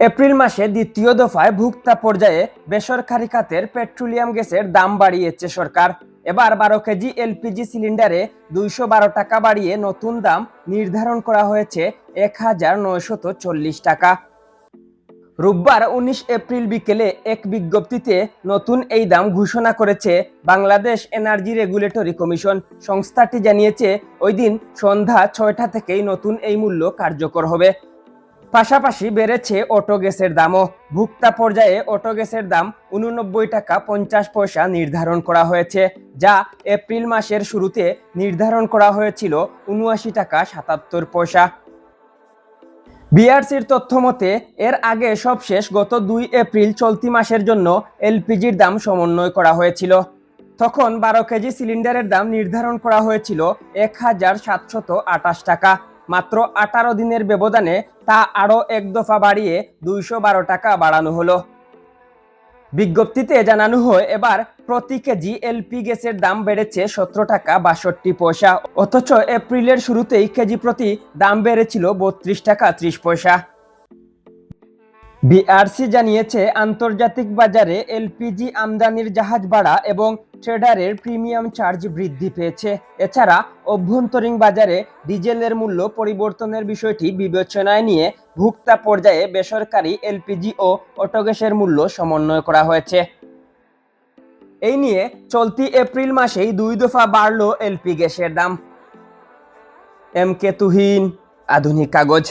April মাসে দ্বিতীয় দফায় ভোক্তা পর্যায়ে বেসরকারি খাতের পেট্রোলিয়াম গ্যাসের দাম বাড়িয়েছে সরকার। এবার 12 কেজি এলপিজি সিলিন্ডারে 212 টাকা বাড়িয়ে নতুন দাম নির্ধারণ করা হয়েছে 1940 টাকা। রোববার 19 এপ্রিল বিকেলে এক বিজ্ঞপ্তিতে নতুন এই দাম ঘোষণা করেছে বাংলাদেশ এনার্জি রেগুলেটরি কমিশন। সংস্থাটি জানিয়েছে ওই দিন সন্ধ্যা 6টা থেকেই নতুন এই মূল্য কার্যকর হবে। পাশাপাশি বেড়েছে অটো গ্যাসের দামও। ভোক্তা পর্যায়ে অটো গ্যাসের দাম 89 টাকা 50 পয়সা নির্ধারণ করা হয়েছে, যা এপ্রিল মাসের শুরুতে নির্ধারণ করা হয়েছিল 79 টাকা 77 পয়সা। বিআরসির তথ্য মতে এর আগে সবশেষ গত 2 এপ্রিল চলতি মাসের জন্য এলপিজির দাম সমন্বয় করা হয়েছিল। তখন 12 কেজি সিলিন্ডারের দাম নির্ধারণ করা হয়েছিল 1728 টাকা। মাত্র 18 দিনের ব্যবধানে তা আরও এক দফা বাড়িয়ে 212 টাকা বাড়ানো হলো। বিজ্ঞপ্তিতে জানানো হয় এবার প্রতি কেজি এলপি গ্যাসের দাম বেড়েছে 17 টাকা 62 পয়সা, অথচ এপ্রিলের শুরুতেই কেজি প্রতি দাম বেড়েছিল 32 টাকা 30 পয়সা। বিআরসি জানিয়েছে আন্তর্জাতিক বাজারে এলপিজি আমদানির জাহাজ ভাড়া এবং ট্রেডারের প্রিমিয়াম চার্জ বৃদ্ধি পেয়েছে। এছাড়া অভ্যন্তরীণ বাজারে ডিজেলের মূল্য পরিবর্তনের বিষয়টি বিবেচনায় নিয়ে ভোক্তা পর্যায়ে বেসরকারি এলপিজি ও অটো গ্যাসের মূল্য সমন্বয় করা হয়েছে। এই নিয়ে চলতি এপ্রিল মাসেই 2 দফা বাড়ল এলপি গ্যাসের দাম। এম কে তুহিন, আধুনিক কাগজ।